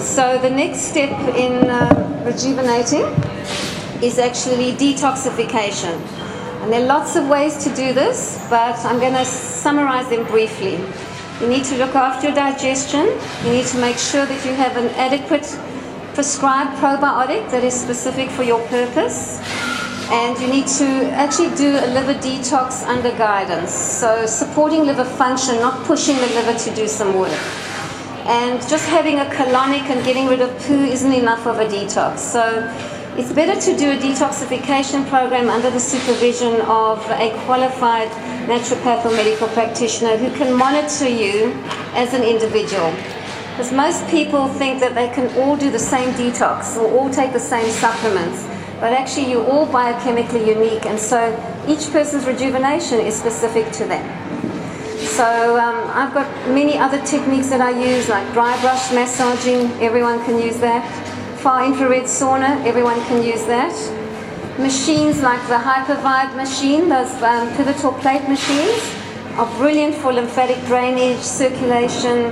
So the next step in rejuvenating is actually detoxification. And there are lots of ways to do this, but I'm going to summarize them briefly. You need to look after your digestion. You need to make sure that you have an adequate prescribed probiotic that is specific for your purpose. And you need to actually do a liver detox under guidance. So supporting liver function, not pushing the liver to do some work. And just having a colonic and getting rid of poo isn't enough of a detox. So it's better to do a detoxification program under the supervision of a qualified naturopath or medical practitioner who can monitor you as an individual. Because most people think that they can all do the same detox or all take the same supplements. But actually you're all biochemically unique, and so each person's rejuvenation is specific to them. So I've got many other techniques that I use, like dry brush massaging, everyone can use that. Far infrared sauna, everyone can use that. Machines like the Hypervibe machine, those pivotal plate machines, are brilliant for lymphatic drainage, circulation,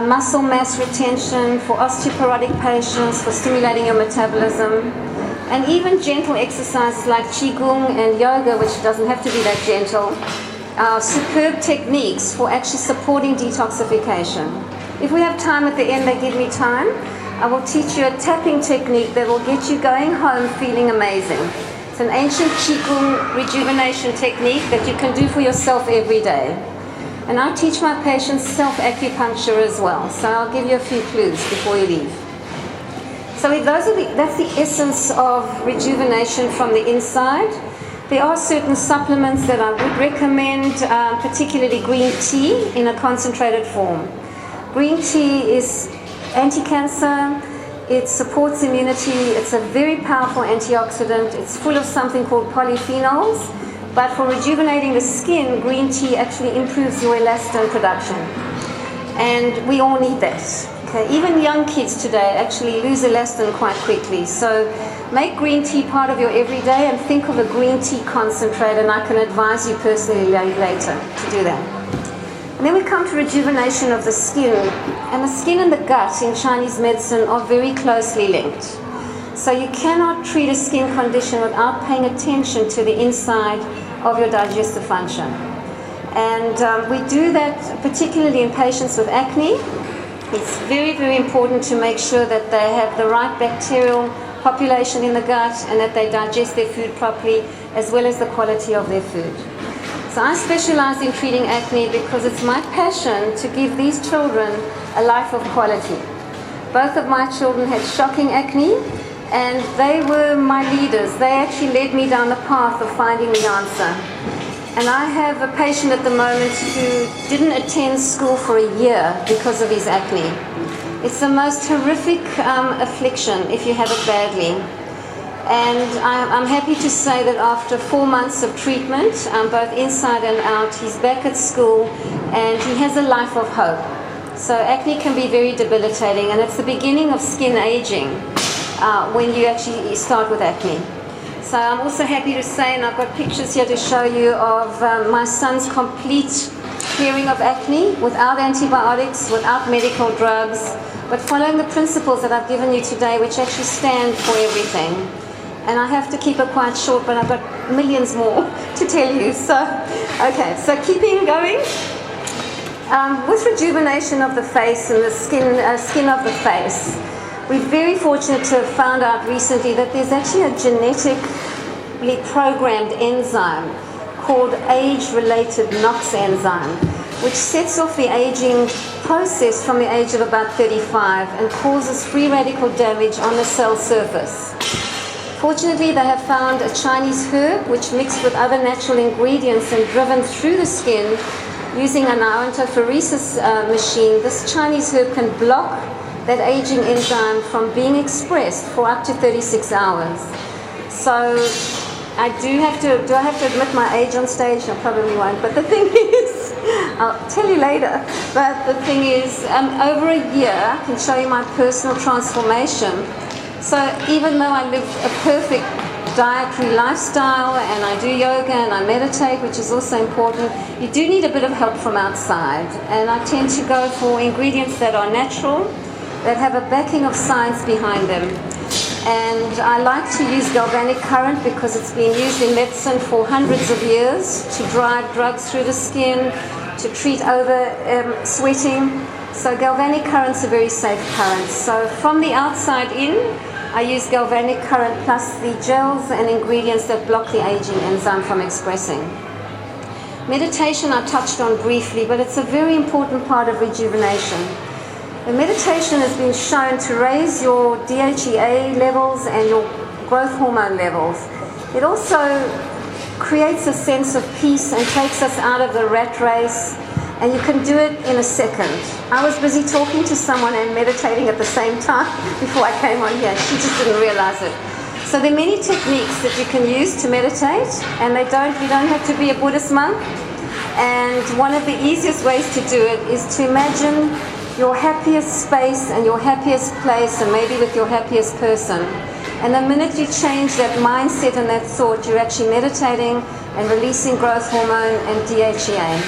muscle mass retention, for osteoporotic patients, for stimulating your metabolism. And even gentle exercises like Qigong and yoga, which doesn't have to be that gentle, are superb techniques for actually supporting detoxification. If we have time at the end, they give me time, I will teach you a tapping technique that will get you going home feeling amazing. It's an ancient Qigong rejuvenation technique that you can do for yourself every day. And I teach my patients self-acupuncture as well, so I'll give you a few clues before you leave. So that's the essence of rejuvenation from the inside. There are certain supplements that I would recommend, particularly green tea in a concentrated form. Green tea is anti-cancer, it supports immunity, it's a very powerful antioxidant, it's full of something called polyphenols, but for rejuvenating the skin, green tea actually improves your elastin production. And we all need that. Okay, even young kids today actually lose elastin quite quickly. So make green tea part of your everyday and think of a green tea concentrate, and I can advise you personally later to do that. And then we come to rejuvenation of the skin. And the skin and the gut in Chinese medicine are very closely linked. So you cannot treat a skin condition without paying attention to the inside of your digestive function. And we do that particularly in patients with acne. It's very, very important to make sure that they have the right bacterial population in the gut and that they digest their food properly, as well as the quality of their food. So I specialize in treating acne because it's my passion to give these children a life of quality. Both of my children had shocking acne, and they were my leaders. They actually led me down the path of finding the answer. And I have a patient at the moment who didn't attend school for a year because of his acne. It's the most horrific affliction if you have it badly. And I'm happy to say that after 4 months of treatment, both inside and out, he's back at school and he has a life of hope. So acne can be very debilitating, and it's the beginning of skin aging when you actually start with acne. So I'm also happy to say, and I've got pictures here to show you of my son's complete clearing of acne without antibiotics, without medical drugs, but following the principles that I've given you today, which actually stand for everything. And I have to keep it quite short, but I've got millions more to tell you. So, okay, so keeping going. With rejuvenation of the face and the skin of the face, we're very fortunate to have found out recently that there's actually a genetically programmed enzyme called age-related NOx enzyme, which sets off the aging process from the age of about 35 and causes free radical damage on the cell surface. Fortunately, they have found a Chinese herb which mixed with other natural ingredients and driven through the skin using an iontophoresis machine. This Chinese herb can block that aging enzyme from being expressed for up to 36 hours. So I have to admit my age on stage? I probably won't, but the thing is, I'll tell you later, but the thing is, over a year, I can show you my personal transformation. So even though I live a perfect dietary lifestyle and I do yoga and I meditate, which is also important, you do need a bit of help from outside. And I tend to go for ingredients that are natural, that have a backing of science behind them. And I like to use galvanic current because it's been used in medicine for hundreds of years to drive drugs through the skin, to treat over sweating. So galvanic current's a very safe current. So from the outside in, I use galvanic current plus the gels and ingredients that block the aging enzyme from expressing. Meditation I touched on briefly, but it's a very important part of rejuvenation. The meditation has been shown to raise your DHEA levels and your growth hormone levels. It also creates a sense of peace and takes us out of the rat race, and you can do it in a second. I was busy talking to someone and meditating at the same time before I came on here. She just didn't realize it. So there are many techniques that you can use to meditate, and you don't have to be a Buddhist monk. And one of the easiest ways to do it is to imagine your happiest space and your happiest place, and maybe with your happiest person. And the minute you change that mindset and that thought, you're actually meditating and releasing growth hormone and DHEA.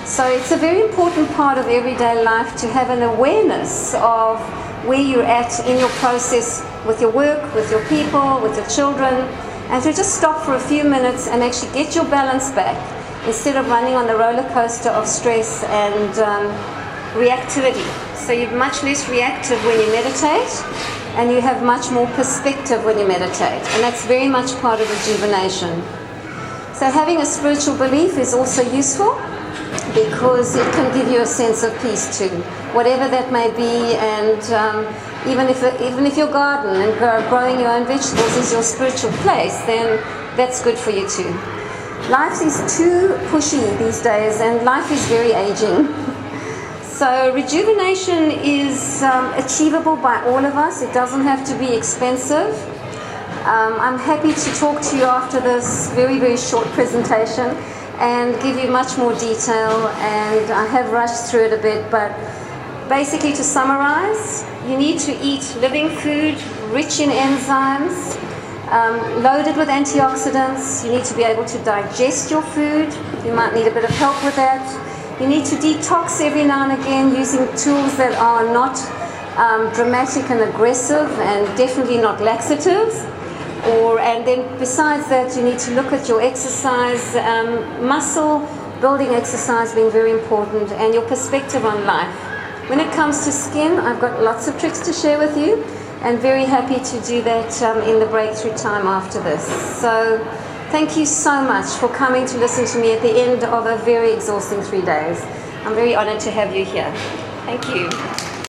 So it's a very important part of everyday life to have an awareness of where you're at in your process with your work, with your people, with your children, and to just stop for a few minutes and actually get your balance back instead of running on the roller coaster of stress and reactivity. So you're much less reactive when you meditate, and you have much more perspective when you meditate, and that's very much part of rejuvenation. So having a spiritual belief is also useful because it can give you a sense of peace too, whatever that may be. And even if your garden and growing your own vegetables is your spiritual place, then that's good for you too. Life is too pushy these days, and life is very aging. So rejuvenation is achievable by all of us. It doesn't have to be expensive. I'm happy to talk to you after this very, very short presentation and give you much more detail, and I have rushed through it a bit, but basically to summarize, you need to eat living food, rich in enzymes, loaded with antioxidants. You need to be able to digest your food. You might need a bit of help with that. You need to detox every now and again using tools that are not dramatic and aggressive, and definitely not laxatives. And then besides that, you need to look at your exercise, muscle building exercise being very important, and your perspective on life. When it comes to skin, I've got lots of tricks to share with you, and very happy to do that in the breakthrough time after this. So thank you so much for coming to listen to me at the end of a very exhausting 3 days. I'm very honored to have you here. Thank you.